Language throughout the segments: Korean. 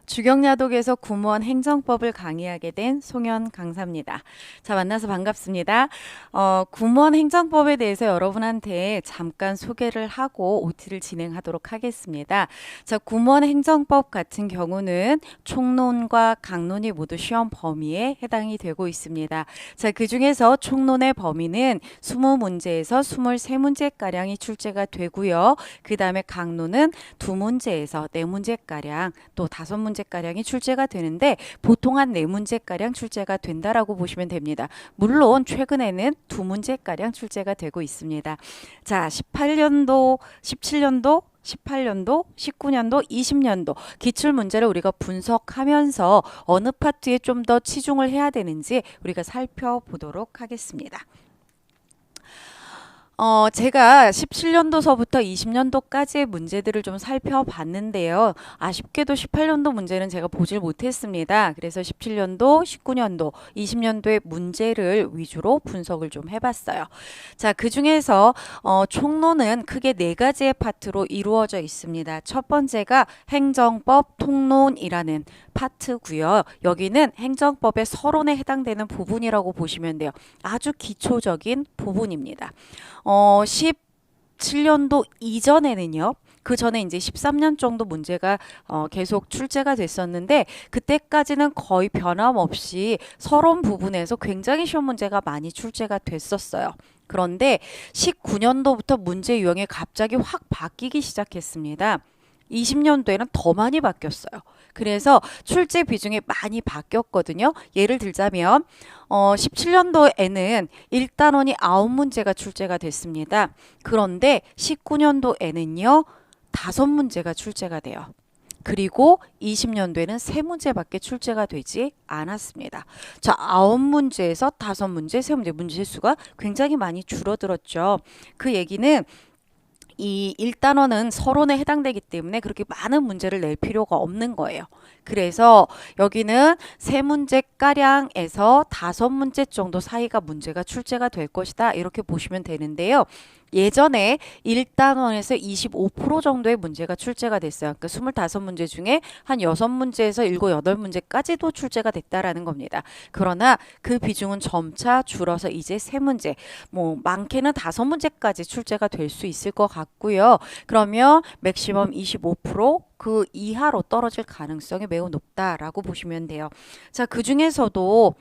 주경야독에서 구무원 행정법을 강의하게 된 송현 강사입니다. 자, 만나서 반갑습니다. 구무원 행정법에 대해서 여러분한테 잠깐 소개를 하고 OT를 진행하도록 하겠습니다. 자, 구무원 행정법 같은 경우는 총론과 강론이 모두 시험 범위에 해당이 되고 있습니다. 자, 그 중에서 총론의 범위는 20문제에서 23문제가량이 출제가 되고요. 그 다음에 강론은 2문제에서 4문제가량 또 5문제가량이 출제가 되는데 보통 한 4문제가량 출제가 된다라고 보시면 됩니다. 물론 최근에는 2문제가량 출제가 되고 있습니다. 자, 18년도, 17년도 18년도, 19년도, 20년도 기출문제를 우리가 분석하면서 어느 파트에 좀 더 치중을 해야 되는지 우리가 살펴보도록 하겠습니다. 제가 17년도서부터 20년도까지의 문제들을 좀 살펴봤는데요. 아쉽게도 18년도 문제는 제가 보질 못했습니다. 그래서 17년도, 19년도, 20년도의 문제를 위주로 분석을 좀 해봤어요. 자, 그 중에서 총론은 크게 4가지의 파트로 이루어져 있습니다. 첫 번째가 행정법 통론이라는 파트고요. 여기는 행정법의 서론에 해당되는 부분이라고 보시면 돼요. 아주 기초적인 부분입니다. 17년도 이전에는요. 그 전에 이제 13년 정도 문제가 계속 출제가 됐었는데 그때까지는 거의 변함없이 서론 부분에서 굉장히 쉬운 문제가 많이 출제가 됐었어요. 그런데 19년도부터 문제 유형이 갑자기 확 바뀌기 시작했습니다. 20년도에는 더 많이 바뀌었어요. 그래서 출제 비중이 많이 바뀌었거든요. 예를 들자면 17년도에는 1단원이 9문제가 출제가 됐습니다. 그런데 19년도에는요. 5문제가 출제가 돼요. 그리고 20년도에는 3문제밖에 출제가 되지 않았습니다. 자, 9문제에서 5문제, 3문제, 문제 수가 굉장히 많이 줄어들었죠. 그 얘기는 이 1단원은 서론에 해당되기 때문에 그렇게 많은 문제를 낼 필요가 없는 거예요. 그래서 여기는 3문제가량에서 5문제 정도 사이가 문제가 출제가 될 것이다. 이렇게 보시면 되는데요. 예전에 1단원에서 25% 정도의 문제가 출제가 됐어요. 그러니까 25문제 중에 한 6문제에서 7, 8문제까지도 출제가 됐다라는 겁니다. 그러나 그 비중은 점차 줄어서 이제 3문제, 뭐 많게는 5문제까지 출제가 될 수 있을 것 같고요. 그러면 맥시멈 25%그 이하로 떨어질 가능성이 매우 높다라고 보시면 돼요. 자, 그 중에서도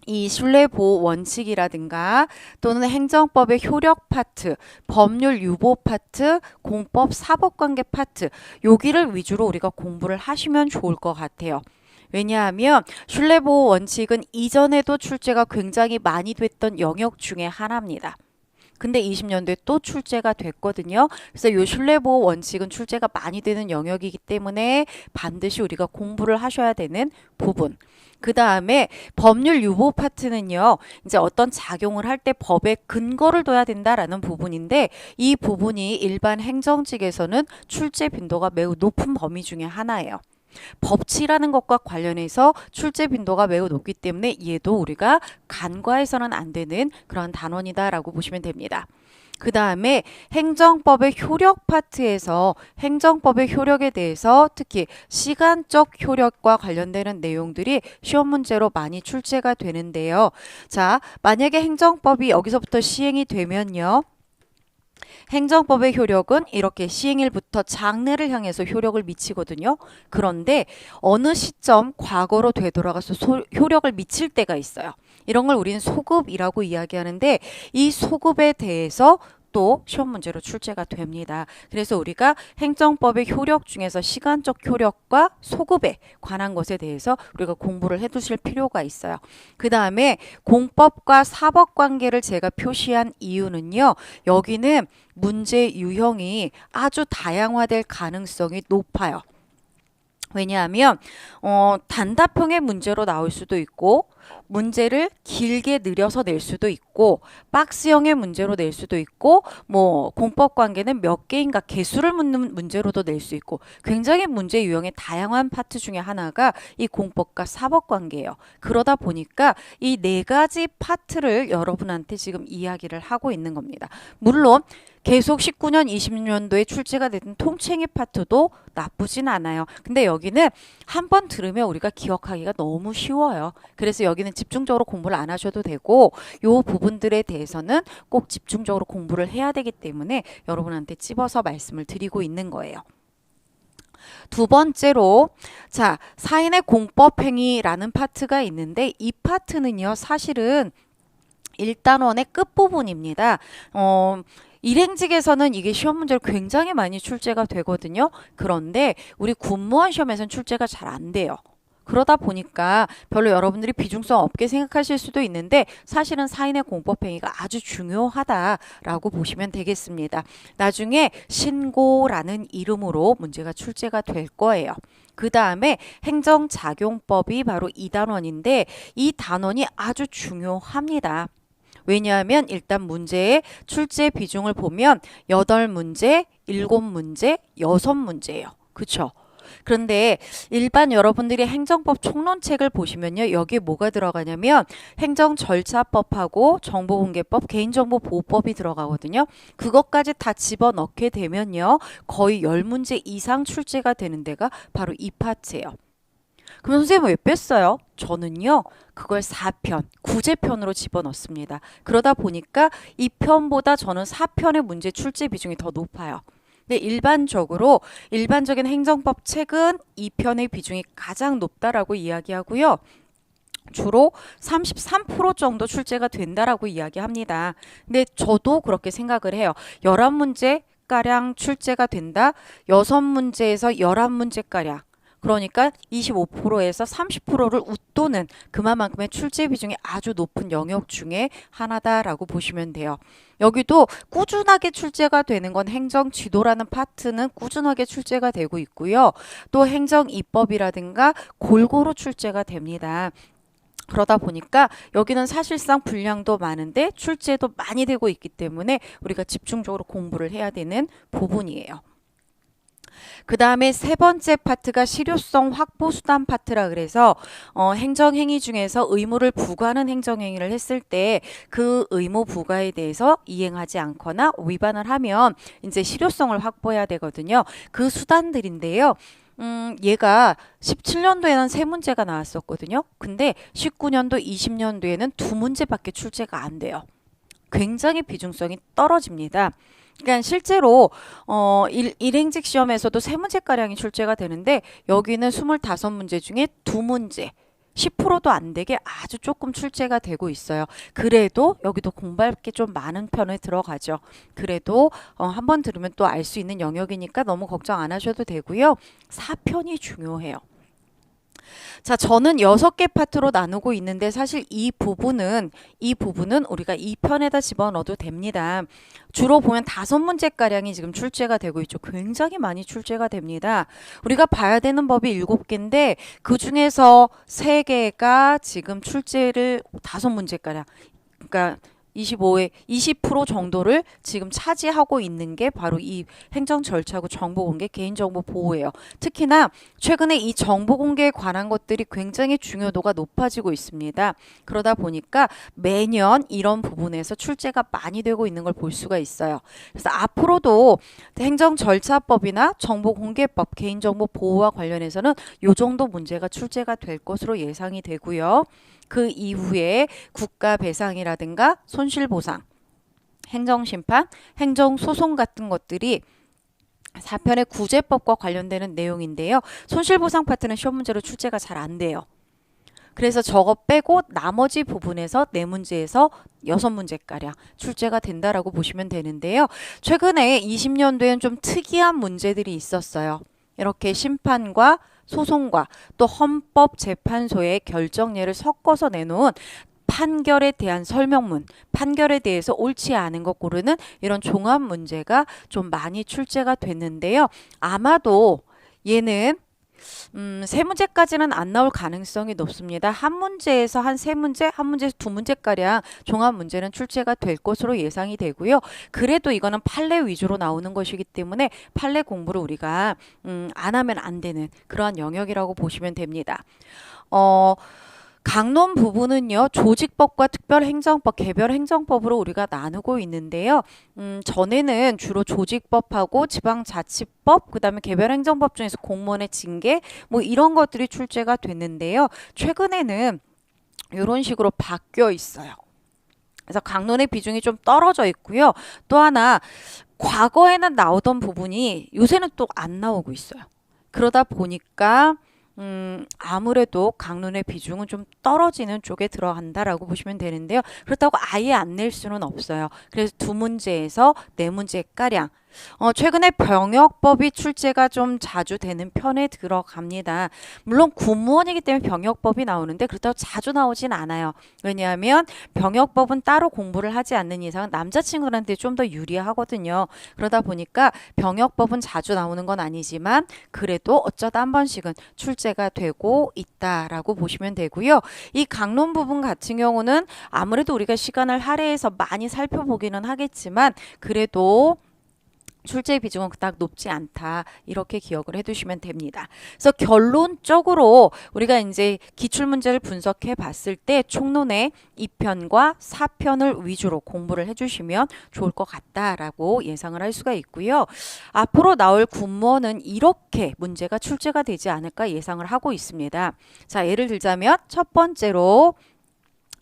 이 신뢰보호 원칙이라든가 또는 행정법의 효력 파트, 법률 유보 파트, 공법 사법관계 파트 여기를 위주로 우리가 공부를 하시면 좋을 것 같아요. 왜냐하면 신뢰보호 원칙은 이전에도 출제가 굉장히 많이 됐던 영역 중에 하나입니다. 근데 20년도에 또 출제가 됐거든요. 그래서 이 신뢰보호 원칙은 출제가 많이 되는 영역이기 때문에 반드시 우리가 공부를 하셔야 되는 부분. 그 다음에 법률 유보 파트는요, 이제 어떤 작용을 할 때 법에 근거를 둬야 된다라는 부분인데 이 부분이 일반 행정직에서는 출제 빈도가 매우 높은 범위 중에 하나예요. 법치라는 것과 관련해서 출제 빈도가 매우 높기 때문에 얘도 우리가 간과해서는 안 되는 그런 단원이다라고 보시면 됩니다. 그 다음에 행정법의 효력 파트에서 행정법의 효력에 대해서 특히 시간적 효력과 관련되는 내용들이 시험 문제로 많이 출제가 되는데요. 자, 만약에 행정법이 여기서부터 시행이 되면요. 행정법의 효력은 이렇게 시행일부터 장래를 향해서 효력을 미치거든요. 그런데 어느 시점 과거로 되돌아가서 효력을 미칠 때가 있어요. 이런 걸 우리는 소급이라고 이야기하는데 이 소급에 대해서 또 시험 문제로 출제가 됩니다. 그래서 우리가 행정법의 효력 중에서 시간적 효력과 소급에 관한 것에 대해서 우리가 공부를 해두실 필요가 있어요. 그 다음에 공법과 사법 관계를 제가 표시한 이유는요. 여기는 문제 유형이 아주 다양화될 가능성이 높아요. 왜냐하면 단답형의 문제로 나올 수도 있고 문제를 길게 늘려서 낼 수도 있고 박스형의 문제로 낼 수도 있고 뭐 공법 관계는 몇 개인가 개수를 묻는 문제로도 낼 수 있고 굉장히 문제 유형의 다양한 파트 중에 하나가 이 공법과 사법 관계예요. 그러다 보니까 이 4가지 파트를 여러분한테 지금 이야기를 하고 있는 겁니다. 물론 계속 19년, 20년도에 출제가 됐던 통챙이 파트도 나쁘진 않아요. 근데 여기는 한 번 들으면 우리가 기억하기가 너무 쉬워요. 그래서 여기는 집중적으로 공부를 안 하셔도 되고 요 부분들에 대해서는 꼭 집중적으로 공부를 해야 되기 때문에 여러분한테 찝어서 말씀을 드리고 있는 거예요. 두 번째로 자, 사인의 공법행위라는 파트가 있는데 이 파트는요 사실은 1단원의 끝부분입니다. 일행직에서는 이게 시험 문제로 굉장히 많이 출제가 되거든요. 그런데 우리 군무원 시험에서는 출제가 잘 안 돼요. 그러다 보니까 별로 여러분들이 비중성 없게 생각하실 수도 있는데 사실은 사인의 공법행위가 아주 중요하다라고 보시면 되겠습니다. 나중에 신고라는 이름으로 문제가 출제가 될 거예요. 그 다음에 행정작용법이 바로 2단원인데 이 단원이 아주 중요합니다. 왜냐하면 일단 문제의 출제 비중을 보면 8문제, 7문제, 6문제예요. 그쵸? 그런데 일반 여러분들이 행정법 총론책을 보시면요. 여기에 뭐가 들어가냐면 행정절차법하고 정보공개법, 개인정보보호법이 들어가거든요. 그것까지 다 집어넣게 되면요. 거의 10문제 이상 출제가 되는 데가 바로 이 파트예요. 그럼 선생님 왜 뺐어요? 저는요. 그걸 4편, 구제편으로 집어넣습니다. 그러다 보니까 이 편보다 저는 4편의 문제 출제 비중이 더 높아요. 근데 일반적인 행정법 책은 2편의 비중이 가장 높다라고 이야기하고요. 주로 33% 정도 출제가 된다라고 이야기합니다. 근데 저도 그렇게 생각을 해요. 11문제가량 출제가 된다. 6문제에서 11문제가량. 그러니까 25%에서 30%를 웃도는 그만큼의 출제 비중이 아주 높은 영역 중에 하나다라고 보시면 돼요. 여기도 꾸준하게 출제가 되는 건 행정지도라는 파트는 꾸준하게 출제가 되고 있고요. 또 행정입법이라든가 골고루 출제가 됩니다. 그러다 보니까 여기는 사실상 분량도 많은데 출제도 많이 되고 있기 때문에 우리가 집중적으로 공부를 해야 되는 부분이에요. 그 다음에 세 번째 파트가 실효성 확보 수단 파트라 그래서 행정행위 중에서 의무를 부과하는 행정행위를 했을 때 그 의무 부과에 대해서 이행하지 않거나 위반을 하면 이제 실효성을 확보해야 되거든요. 그 수단들인데요. 얘가 17년도에는 3문제가 나왔었거든요. 근데 19년도, 20년도에는 2문제밖에 출제가 안 돼요. 굉장히 비중성이 떨어집니다. 그러니까 실제로 일행직 시험에서도 3문제가량이 출제가 되는데 여기는 25문제 중에 2문제 10%도 안 되게 아주 조금 출제가 되고 있어요. 그래도 여기도 공부할 게 좀 많은 편에 들어가죠. 그래도 한번 들으면 또 알 수 있는 영역이니까 너무 걱정 안 하셔도 되고요. 4편이 중요해요. 자, 저는 6개 파트로 나누고 있는데 사실 이 부분은 우리가 2편에다 집어넣어도 됩니다. 주로 보면 5문제가량이 지금 출제가 되고 있죠. 굉장히 많이 출제가 됩니다. 우리가 봐야 되는 법이 7개인데 그 중에서 3개가 지금 출제를 5문제가량 그러니까 20% 정도를 지금 차지하고 있는 게 바로 이 행정절차고 정보공개, 개인정보 보호예요. 특히나 최근에 이 정보공개에 관한 것들이 굉장히 중요도가 높아지고 있습니다. 그러다 보니까 매년 이런 부분에서 출제가 많이 되고 있는 걸 볼 수가 있어요. 그래서 앞으로도 행정절차법이나 정보공개법, 개인정보 보호와 관련해서는 이 정도 문제가 출제가 될 것으로 예상이 되고요. 그 이후에 국가배상이라든가 손실보상, 행정심판, 행정소송 같은 것들이 4편의 구제법과 관련되는 내용인데요. 손실보상 파트는 시험 문제로 출제가 잘 안 돼요. 그래서 저거 빼고 나머지 부분에서 4문제에서 6문제가량 출제가 된다라고 보시면 되는데요. 최근에 20년도에는 좀 특이한 문제들이 있었어요. 이렇게 심판과 소송과 또 헌법재판소의 결정례를 섞어서 내놓은 판결에 대한 설명문, 판결에 대해서 옳지 않은 것 고르는 이런 종합 문제가 좀 많이 출제가 됐는데요. 아마도 얘는 3문제까지는 안 나올 가능성이 높습니다. 한 문제에서 한 3문제, 한 문제에서 2문제가량 종합 문제는 출제가 될 것으로 예상이 되고요. 그래도 이거는 판례 위주로 나오는 것이기 때문에 판례 공부를 우리가 안 하면 안 되는 그러한 영역이라고 보시면 됩니다. 강론 부분은요, 조직법과 특별행정법, 개별행정법으로 우리가 나누고 있는데요. 전에는 주로 조직법하고 지방자치법, 그 다음에 개별행정법 중에서 공무원의 징계, 뭐 이런 것들이 출제가 됐는데요. 최근에는 이런 식으로 바뀌어 있어요. 그래서 강론의 비중이 좀 떨어져 있고요. 또 하나, 과거에는 나오던 부분이 요새는 또 안 나오고 있어요. 그러다 보니까 아무래도 강론의 비중은 좀 떨어지는 쪽에 들어간다라고 보시면 되는데요. 그렇다고 아예 안 낼 수는 없어요. 그래서 두 문제에서 네 문제가량. 최근에 병역법이 출제가 좀 자주 되는 편에 들어갑니다. 물론 군무원이기 때문에 병역법이 나오는데 그렇다고 자주 나오진 않아요. 왜냐하면 병역법은 따로 공부를 하지 않는 이상 남자친구들한테 좀 더 유리하거든요. 그러다 보니까 병역법은 자주 나오는 건 아니지만 그래도 어쩌다 한 번씩은 출제가 되고 있다라고 보시면 되고요. 이 강론 부분 같은 경우는 아무래도 우리가 시간을 할애해서 많이 살펴보기는 하겠지만 그래도 출제 비중은 그닥 높지 않다. 이렇게 기억을 해두시면 됩니다. 그래서 결론적으로 우리가 이제 기출문제를 분석해 봤을 때 총론의 2편과 4편을 위주로 공부를 해주시면 좋을 것 같다라고 예상을 할 수가 있고요. 앞으로 나올 군무원은 이렇게 문제가 출제가 되지 않을까 예상을 하고 있습니다. 자, 예를 들자면 첫 번째로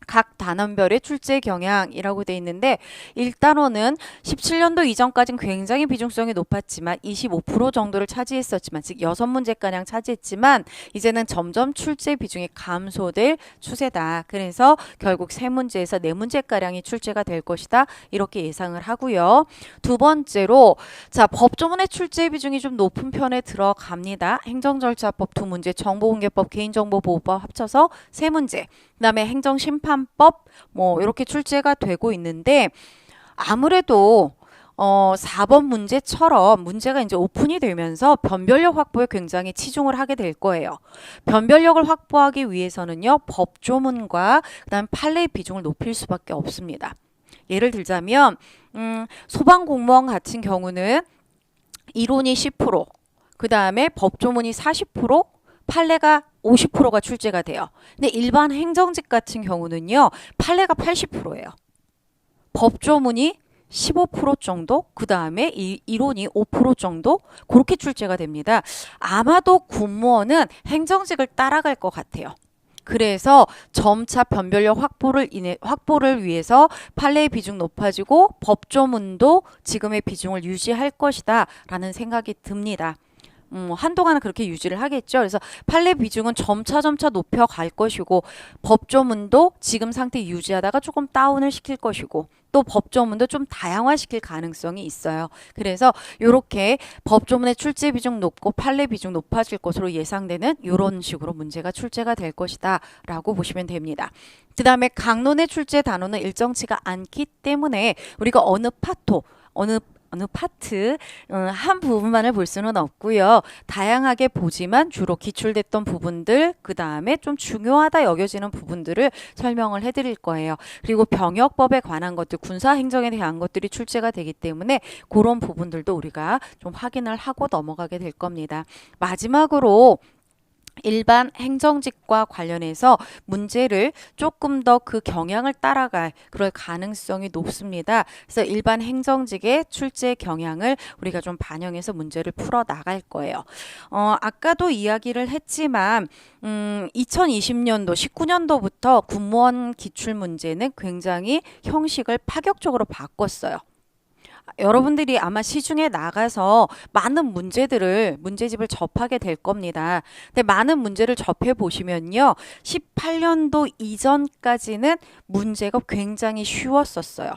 각 단원별의 출제 경향이라고 돼 있는데 1단원은 17년도 이전까지는 굉장히 비중성이 높았지만 25% 정도를 차지했었지만 즉 6문제가량 차지했지만 이제는 점점 출제 비중이 감소될 추세다. 그래서 결국 3문제에서 4문제가량이 출제가 될 것이다. 이렇게 예상을 하고요. 두 번째로 자 법조문의 출제 비중이 좀 높은 편에 들어갑니다. 행정절차법 2문제, 정보공개법, 개인정보보호법 합쳐서 3문제. 그다음에 행정심판법 뭐 이렇게 출제가 되고 있는데 아무래도 4번 문제처럼 문제가 이제 오픈이 되면서 변별력 확보에 굉장히 치중을 하게 될 거예요. 변별력을 확보하기 위해서는요. 법조문과 그다음 판례의 비중을 높일 수밖에 없습니다. 예를 들자면 소방공무원 같은 경우는 이론이 10%, 그다음에 법조문이 40%, 판례가 50%가 출제가 돼요. 근데 일반 행정직 같은 경우는요. 판례가 80%예요. 법조문이 15% 정도, 그 다음에 이론이 5% 정도 그렇게 출제가 됩니다. 아마도 군무원은 행정직을 따라갈 것 같아요. 그래서 점차 변별력 확보를 위해서 판례의 비중 높아지고 법조문도 지금의 비중을 유지할 것이다 라는 생각이 듭니다. 한동안은 그렇게 유지를 하겠죠. 그래서 판례 비중은 점차 높여갈 것이고 법조문도 지금 상태 유지하다가 조금 다운을 시킬 것이고 또 법조문도 좀 다양화시킬 가능성이 있어요. 그래서 이렇게 법조문의 출제 비중 높고 판례 비중 높아질 것으로 예상되는 이런 식으로 문제가 출제가 될 것이다 라고 보시면 됩니다. 그 다음에 강론의 출제 단원은 일정치가 않기 때문에 우리가 어느 파트 한 부분만을 볼 수는 없고요. 다양하게 보지만 주로 기출됐던 부분들 그 다음에 좀 중요하다 여겨지는 부분들을 설명을 해드릴 거예요. 그리고 병역법에 관한 것들 군사행정에 대한 것들이 출제가 되기 때문에 그런 부분들도 우리가 좀 확인을 하고 넘어가게 될 겁니다. 마지막으로 일반 행정직과 관련해서 문제를 조금 더 그 경향을 따라갈 그럴 가능성이 높습니다. 그래서 일반 행정직의 출제 경향을 우리가 좀 반영해서 문제를 풀어 나갈 거예요. 아까도 이야기를 했지만 2020년도 19년도부터 군무원 기출 문제는 굉장히 형식을 파격적으로 바꿨어요. 여러분들이 아마 시중에 나가서 많은 문제집을 접하게 될 겁니다. 근데 많은 문제를 접해 보시면요. 18년도 이전까지는 문제가 굉장히 쉬웠었어요.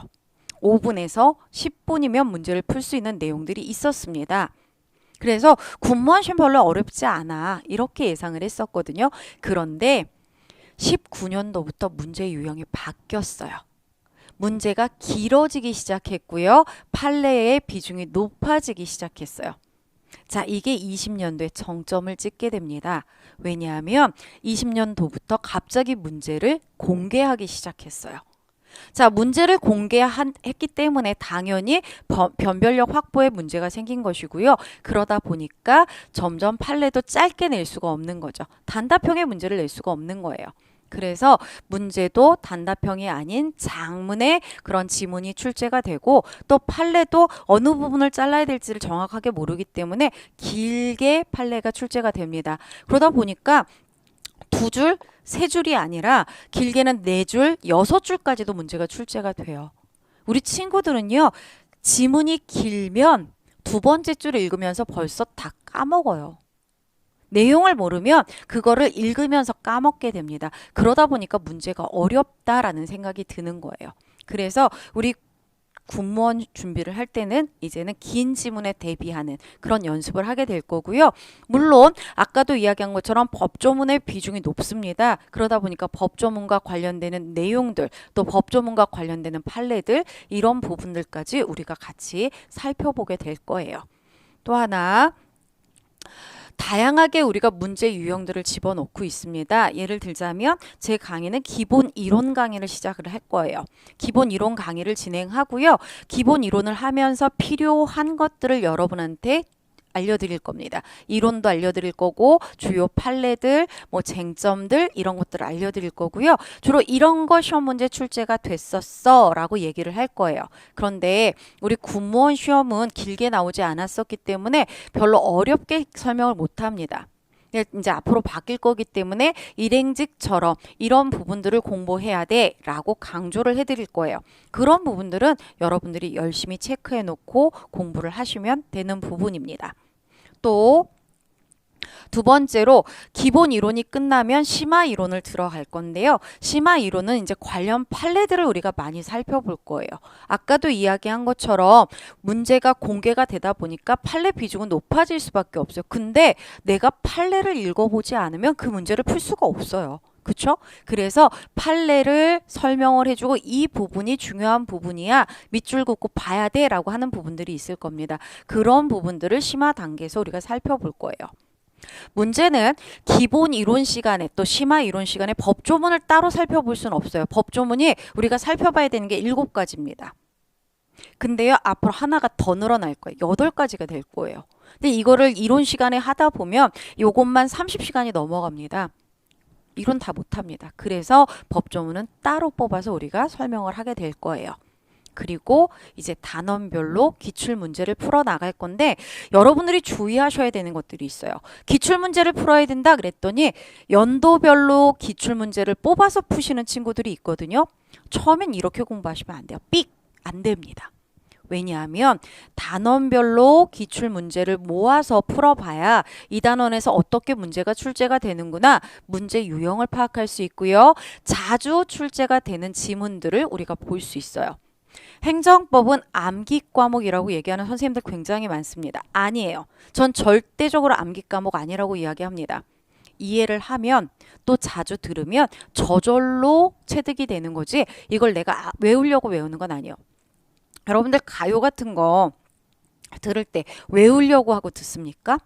5분에서 10분이면 문제를 풀 수 있는 내용들이 있었습니다. 그래서 군무원 시험 별로 어렵지 않아 이렇게 예상을 했었거든요. 그런데 19년도부터 문제 유형이 바뀌었어요. 문제가 길어지기 시작했고요. 판례의 비중이 높아지기 시작했어요. 자, 이게 20년도에 정점을 찍게 됩니다. 왜냐하면 20년도부터 갑자기 문제를 공개하기 시작했어요. 자, 문제를 공개했기 때문에 당연히 변별력 확보에 문제가 생긴 것이고요. 그러다 보니까 점점 판례도 짧게 낼 수가 없는 거죠. 단답형의 문제를 낼 수가 없는 거예요. 그래서 문제도 단답형이 아닌 장문의 그런 지문이 출제가 되고 또 판례도 어느 부분을 잘라야 될지를 정확하게 모르기 때문에 길게 판례가 출제가 됩니다. 그러다 보니까 두 줄, 세 줄이 아니라 길게는 네 줄, 여섯 줄까지도 문제가 출제가 돼요. 우리 친구들은요, 지문이 길면 두 번째 줄을 읽으면서 벌써 다 까먹어요. 내용을 모르면 그거를 읽으면서 까먹게 됩니다. 그러다 보니까 문제가 어렵다라는 생각이 드는 거예요. 그래서 우리 군무원 준비를 할 때는 이제는 긴 지문에 대비하는 그런 연습을 하게 될 거고요. 물론 아까도 이야기한 것처럼 법조문의 비중이 높습니다. 그러다 보니까 법조문과 관련되는 내용들, 또 법조문과 관련되는 판례들, 이런 부분들까지 우리가 같이 살펴보게 될 거예요. 또 하나, 다양하게 우리가 문제 유형들을 집어넣고 있습니다. 예를 들자면 제 강의는 기본 이론 강의를 시작을 할 거예요. 기본 이론 강의를 진행하고요. 기본 이론을 하면서 필요한 것들을 여러분한테 알려드릴 겁니다. 이론도 알려드릴 거고 주요 판례들, 뭐 쟁점들 이런 것들을 알려드릴 거고요. 주로 이런 거 시험 문제 출제가 됐었어 라고 얘기를 할 거예요. 그런데 우리 군무원 시험은 길게 나오지 않았었기 때문에 별로 어렵게 설명을 못합니다. 이제 앞으로 바뀔 거기 때문에 일행직처럼 이런 부분들을 공부해야 돼 라고 강조를 해드릴 거예요. 그런 부분들은 여러분들이 열심히 체크해 놓고 공부를 하시면 되는 부분입니다. 또 두 번째로 기본 이론이 끝나면 심화 이론을 들어갈 건데요. 심화 이론은 이제 관련 판례들을 우리가 많이 살펴볼 거예요. 아까도 이야기한 것처럼 문제가 공개가 되다 보니까 판례 비중은 높아질 수밖에 없어요. 근데 내가 판례를 읽어보지 않으면 그 문제를 풀 수가 없어요. 그쵸? 그래서 판례를 설명을 해주고 이 부분이 중요한 부분이야. 밑줄 긋고 봐야 돼 라고 하는 부분들이 있을 겁니다. 그런 부분들을 심화 단계에서 우리가 살펴볼 거예요. 문제는 기본 이론 시간에 또 심화 이론 시간에 법조문을 따로 살펴볼 수는 없어요. 법조문이 우리가 살펴봐야 되는 게 7가지입니다. 근데요, 앞으로 하나가 더 늘어날 거예요. 8가지가 될 거예요. 근데 이거를 이론 시간에 하다 보면 요것만 30시간이 넘어갑니다. 이론 다 못합니다. 그래서 법조문은 따로 뽑아서 우리가 설명을 하게 될 거예요. 그리고 이제 단원별로 기출문제를 풀어나갈 건데 여러분들이 주의하셔야 되는 것들이 있어요. 기출문제를 풀어야 된다 그랬더니 연도별로 기출문제를 뽑아서 푸시는 친구들이 있거든요. 처음엔 이렇게 공부하시면 안 돼요. 삑! 안 됩니다. 왜냐하면 단원별로 기출문제를 모아서 풀어봐야 이 단원에서 어떻게 문제가 출제가 되는구나 문제 유형을 파악할 수 있고요. 자주 출제가 되는 지문들을 우리가 볼 수 있어요. 행정법은 암기 과목이라고 얘기하는 선생님들 굉장히 많습니다. 아니에요. 전 절대적으로 암기 과목 아니라고 이야기합니다. 이해를 하면 또 자주 들으면 저절로 체득이 되는 거지 이걸 내가 외우려고 외우는 건 아니에요. 여러분들 가요 같은 거 들을 때 외우려고 하고 듣습니까?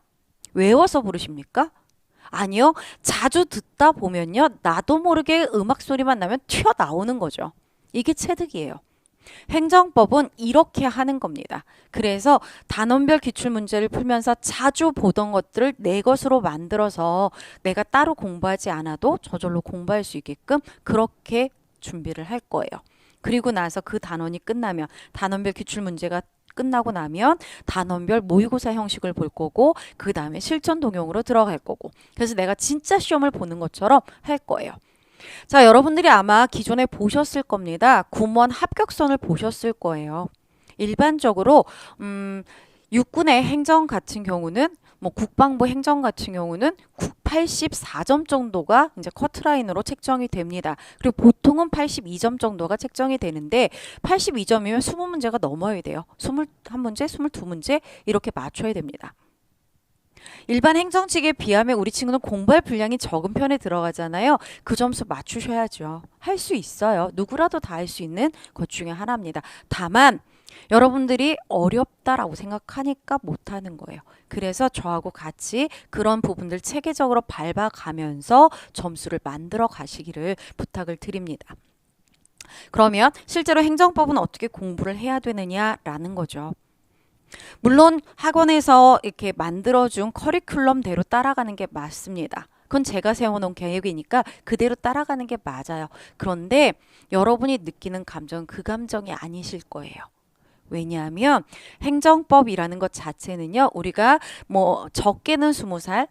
외워서 부르십니까? 아니요. 자주 듣다 보면요. 나도 모르게 음악 소리만 나면 튀어나오는 거죠. 이게 체득이에요. 행정법은 이렇게 하는 겁니다. 그래서 단원별 기출문제를 풀면서 자주 보던 것들을 내 것으로 만들어서 내가 따로 공부하지 않아도 저절로 공부할 수 있게끔 그렇게 준비를 할 거예요. 그리고 나서 그 단원이 끝나면 단원별 기출문제가 끝나고 나면 단원별 모의고사 형식을 볼 거고 그 다음에 실전 동영으로 들어갈 거고 그래서 내가 진짜 시험을 보는 것처럼 할 거예요. 자, 여러분들이 아마 기존에 보셨을 겁니다. 군무원 합격선을 보셨을 거예요. 일반적으로 육군의 행정 같은 경우는 뭐 국방부 행정 같은 경우는 84점 정도가 이제 커트라인으로 책정이 됩니다. 그리고 보통은 82점 정도가 책정이 되는데 82점이면 20문제가 넘어야 돼요. 21문제, 22문제 이렇게 맞춰야 됩니다. 일반 행정직에 비하면 우리 친구는 공부할 분량이 적은 편에 들어가잖아요. 그 점수 맞추셔야죠. 할 수 있어요. 누구라도 다 할 수 있는 것 중에 하나입니다. 다만 여러분들이 어렵다라고 생각하니까 못하는 거예요. 그래서 저하고 같이 그런 부분들 체계적으로 밟아가면서 점수를 만들어 가시기를 부탁을 드립니다. 그러면 실제로 행정법은 어떻게 공부를 해야 되느냐라는 거죠. 물론 학원에서 이렇게 만들어준 커리큘럼대로 따라가는 게 맞습니다. 그건 제가 세워놓은 계획이니까 그대로 따라가는 게 맞아요. 그런데 여러분이 느끼는 감정은 그 감정이 아니실 거예요. 왜냐하면 행정법이라는 것 자체는요, 우리가 뭐 적게는 20살,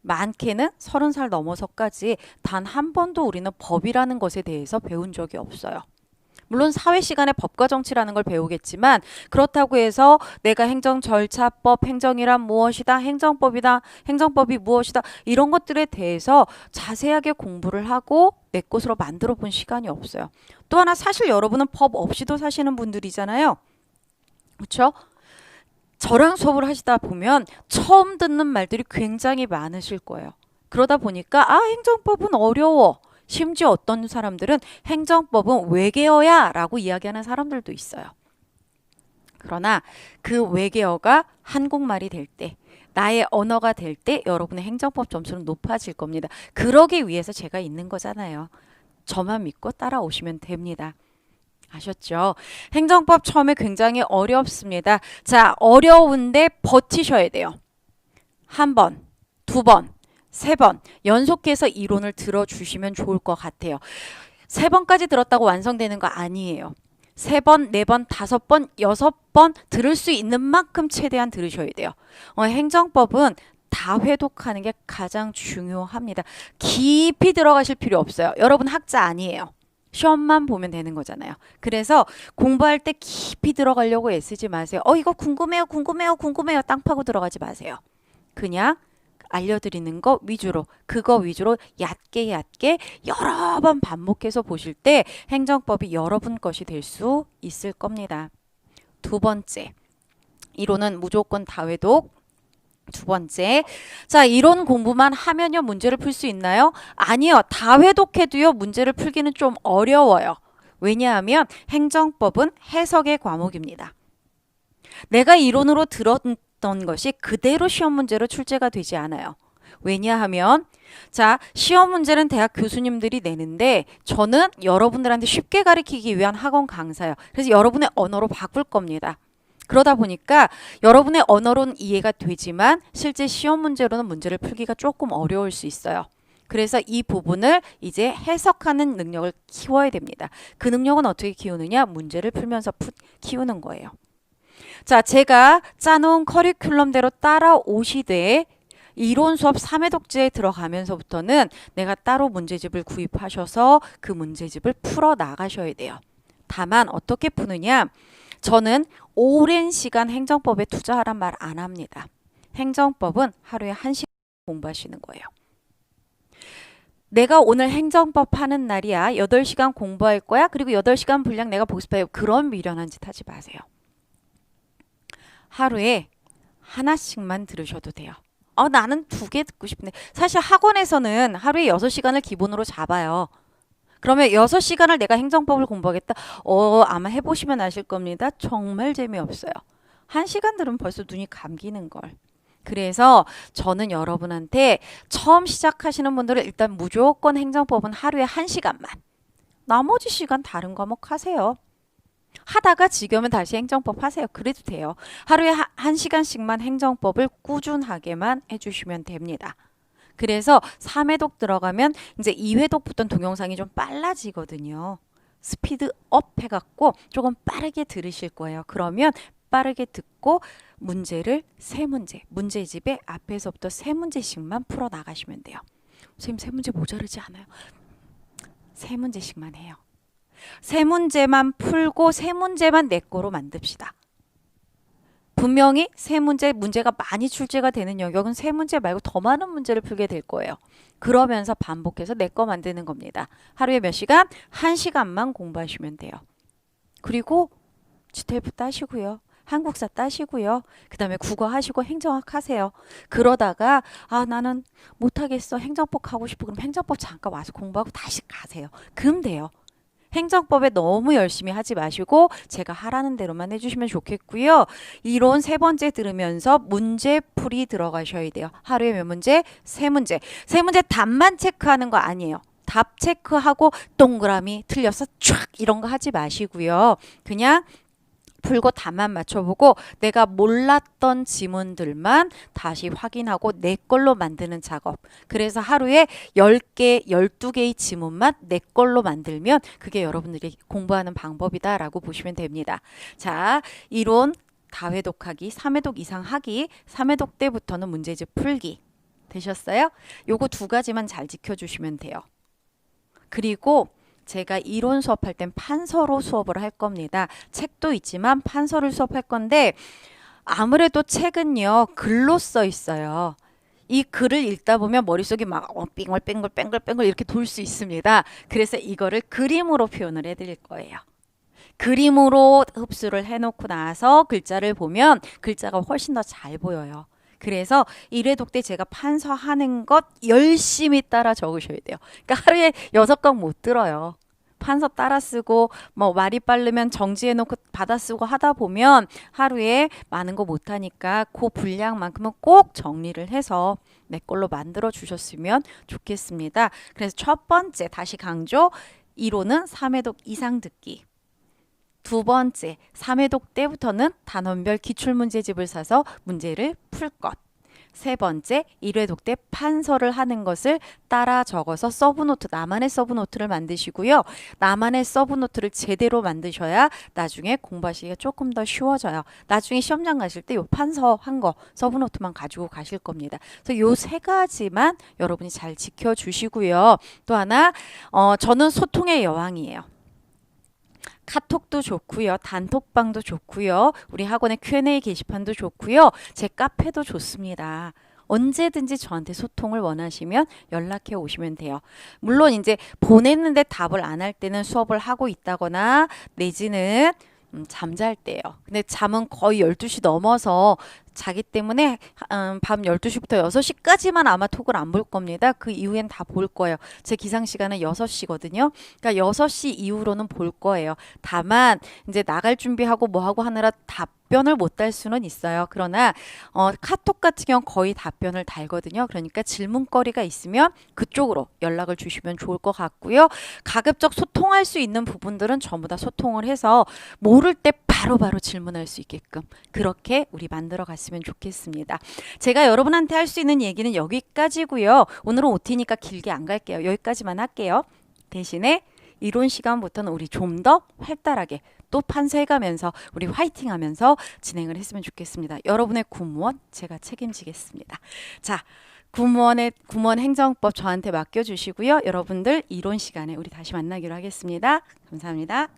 많게는 30살 넘어서까지 단 한 번도 우리는 법이라는 것에 대해서 배운 적이 없어요. 물론 사회 시간에 법과 정치라는 걸 배우겠지만 그렇다고 해서 내가 행정 절차법, 행정이란 무엇이다, 행정법이다, 행정법이 무엇이다 이런 것들에 대해서 자세하게 공부를 하고 내 것으로 만들어 본 시간이 없어요. 또 하나 사실 여러분은 법 없이도 사시는 분들이잖아요. 그렇죠? 저랑 수업을 하시다 보면 처음 듣는 말들이 굉장히 많으실 거예요. 그러다 보니까 행정법은 어려워. 심지어 어떤 사람들은 행정법은 외계어야 라고 이야기하는 사람들도 있어요. 그러나 그 외계어가 한국말이 될 때, 나의 언어가 될 때 여러분의 행정법 점수는 높아질 겁니다. 그러기 위해서 제가 있는 거잖아요. 저만 믿고 따라오시면 됩니다. 아셨죠? 행정법 처음에 굉장히 어렵습니다. 자, 어려운데 버티셔야 돼요. 한 번, 두 번, 세 번 연속해서 이론을 들어주시면 좋을 것 같아요. 세 번까지 들었다고 완성되는 거 아니에요. 세 번, 네 번, 다섯 번, 여섯 번 들을 수 있는 만큼 최대한 들으셔야 돼요. 행정법은 다 회독하는 게 가장 중요합니다. 깊이 들어가실 필요 없어요. 여러분 학자 아니에요. 시험만 보면 되는 거잖아요. 그래서 공부할 때 깊이 들어가려고 애쓰지 마세요. 이거 궁금해요, 궁금해요, 궁금해요. 땅 파고 들어가지 마세요. 그냥 알려드리는 거 위주로, 그거 위주로 얕게 얕게 여러 번 반복해서 보실 때 행정법이 여러분 것이 될 수 있을 겁니다. 두 번째, 이론은 무조건 다 회독. 두 번째, 자, 이론 공부만 하면요 문제를 풀 수 있나요? 아니요. 다 회독해도요 문제를 풀기는 좀 어려워요. 왜냐하면 행정법은 해석의 과목입니다. 내가 이론으로 들었던 것이 그대로 시험 문제로 출제가 되지 않아요. 왜냐하면 자, 시험 문제는 대학 교수님들이 내는데 저는 여러분들한테 쉽게 가르치기 위한 학원 강사예요. 그래서 여러분의 언어로 바꿀 겁니다. 그러다 보니까 여러분의 언어로는 이해가 되지만 실제 시험 문제로는 문제를 풀기가 조금 어려울 수 있어요. 그래서 이 부분을 이제 해석하는 능력을 키워야 됩니다. 그 능력은 어떻게 키우느냐? 문제를 풀면서 키우는 거예요. 자, 제가 짜놓은 커리큘럼대로 따라오시되 이론 수업 3회독지에 들어가면서부터는 내가 따로 문제집을 구입하셔서 그 문제집을 풀어 나가셔야 돼요. 다만 어떻게 푸느냐? 저는 오랜 시간 행정법에 투자하란 말 안 합니다. 행정법은 하루에 1시간 공부하시는 거예요. 내가 오늘 행정법 하는 날이야. 8시간 공부할 거야. 그리고 8시간 분량 내가 복습해요. 그런 미련한 짓 하지 마세요. 하루에 하나씩만 들으셔도 돼요. 나는 2개 듣고 싶네. 사실 학원에서는 하루에 6시간을 기본으로 잡아요. 그러면 6시간을 내가 행정법을 공부하겠다. 아마 해보시면 아실 겁니다. 정말 재미없어요. 1시간 들으면 벌써 눈이 감기는 걸. 그래서 저는 여러분한테 처음 시작하시는 분들은 일단 무조건 행정법은 하루에 1시간만. 나머지 시간 다른 과목 하세요. 하다가 지겨우면 다시 행정법 하세요. 그래도 돼요. 하루에 1시간씩만 행정법을 꾸준하게만 해주시면 됩니다. 그래서 3회독 들어가면 이제 2회독부터 동영상이 좀 빨라지거든요. 스피드업 해갖고 조금 빠르게 들으실 거예요. 그러면 빠르게 듣고 문제를 3문제, 문제집에 앞에서부터 3문제씩만 풀어 나가시면 돼요. 선생님 3문제 모자르지 않아요? 3문제씩만 해요. 3문제만 풀고 3문제만 내 거로 만듭시다. 분명히 3문제, 문제가 많이 출제가 되는 영역은 3문제 말고 더 많은 문제를 풀게 될 거예요. 그러면서 반복해서 내 거 만드는 겁니다. 하루에 몇 시간? 1시간만 공부하시면 돼요. 그리고 GTF 따시고요. 한국사 따시고요. 그 다음에 국어 하시고 행정학 하세요. 그러다가 나는 못하겠어. 행정법 가고 싶어. 그럼 행정법 잠깐 와서 공부하고 다시 가세요. 그럼 돼요. 행정법에 너무 열심히 하지 마시고 제가 하라는 대로만 해주시면 좋겠고요. 이론 3번째 들으면서 문제풀이 들어가셔야 돼요. 하루에 몇 문제? 3문제. 3문제 답만 체크하는 거 아니에요. 답 체크하고 동그라미 틀려서 촥 이런 거 하지 마시고요. 그냥 풀고 답만 맞춰보고 내가 몰랐던 지문들만 다시 확인하고 내 걸로 만드는 작업. 그래서 하루에 10개, 12개의 지문만 내 걸로 만들면 그게 여러분들이 공부하는 방법이다라고 보시면 됩니다. 자, 이론 다회독하기, 3회독 이상 하기, 3회독 때부터는 문제집 풀기. 되셨어요? 요거 두 가지만 잘 지켜주시면 돼요. 그리고 제가 이론 수업할 땐 판서로 수업을 할 겁니다. 책도 있지만 판서를 수업할 건데 아무래도 책은요 글로 써 있어요. 이 글을 읽다 보면 머릿속이 막 빙글빙글 이렇게 돌 수 있습니다. 그래서 이거를 그림으로 표현을 해드릴 거예요. 그림으로 흡수를 해놓고 나서 글자를 보면 글자가 훨씬 더 잘 보여요. 그래서 1회독 때 제가 판서하는 것 열심히 따라 적으셔야 돼요. 그러니까 하루에 6강 못 들어요. 판서 따라 쓰고 뭐 말이 빠르면 정지해 놓고 받아 쓰고 하다 보면 하루에 많은 거 못 하니까 그 분량만큼은 꼭 정리를 해서 내 걸로 만들어 주셨으면 좋겠습니다. 그래서 첫 번째 다시 강조, 이론은 3회독 이상 듣기. 두 번째, 3회독 때부터는 단원별 기출문제집을 사서 문제를 풀 것. 세 번째, 1회독 때 판서를 하는 것을 따라 적어서 서브노트, 나만의 서브노트를 만드시고요. 나만의 서브노트를 제대로 만드셔야 나중에 공부하시기가 조금 더 쉬워져요. 나중에 시험장 가실 때 요 판서 한 거, 서브노트만 가지고 가실 겁니다. 그래서 요 세 가지만 여러분이 잘 지켜주시고요. 또 하나, 저는 소통의 여왕이에요. 카톡도 좋고요. 단톡방도 좋고요. 우리 학원의 Q&A 게시판도 좋고요. 제 카페도 좋습니다. 언제든지 저한테 소통을 원하시면 연락해 오시면 돼요. 물론 이제 보냈는데 답을 안 할 때는 수업을 하고 있다거나 내지는 잠잘 때요. 근데 잠은 거의 12시 넘어서 자기 때문에 밤 12시부터 6시까지만 아마 톡을 안 볼 겁니다. 그 이후엔 다 볼 거예요. 제 기상 시간은 6시거든요. 그러니까 6시 이후로는 볼 거예요. 다만 이제 나갈 준비하고 뭐 하고 하느라 답변을 못 달 수는 있어요. 그러나 카톡 같은 경우는 거의 답변을 달거든요. 그러니까 질문거리가 있으면 그쪽으로 연락을 주시면 좋을 것 같고요. 가급적 소통할 수 있는 부분들은 전부 다 소통을 해서 모를 때 바로바로 질문할 수 있게끔 그렇게 우리 만들어 갔으면 좋겠습니다. 제가 여러분한테 할 수 있는 얘기는 여기까지고요. 오늘은 OT니까 길게 안 갈게요. 여기까지만 할게요. 대신에 이론 시간부터는 우리 좀 더 활달하게 또 판서해가면서 우리 화이팅 하면서 진행을 했으면 좋겠습니다. 여러분의 공무원 제가 책임지겠습니다. 자, 공무원 행정법 저한테 맡겨주시고요. 여러분들 이론 시간에 우리 다시 만나기로 하겠습니다. 감사합니다.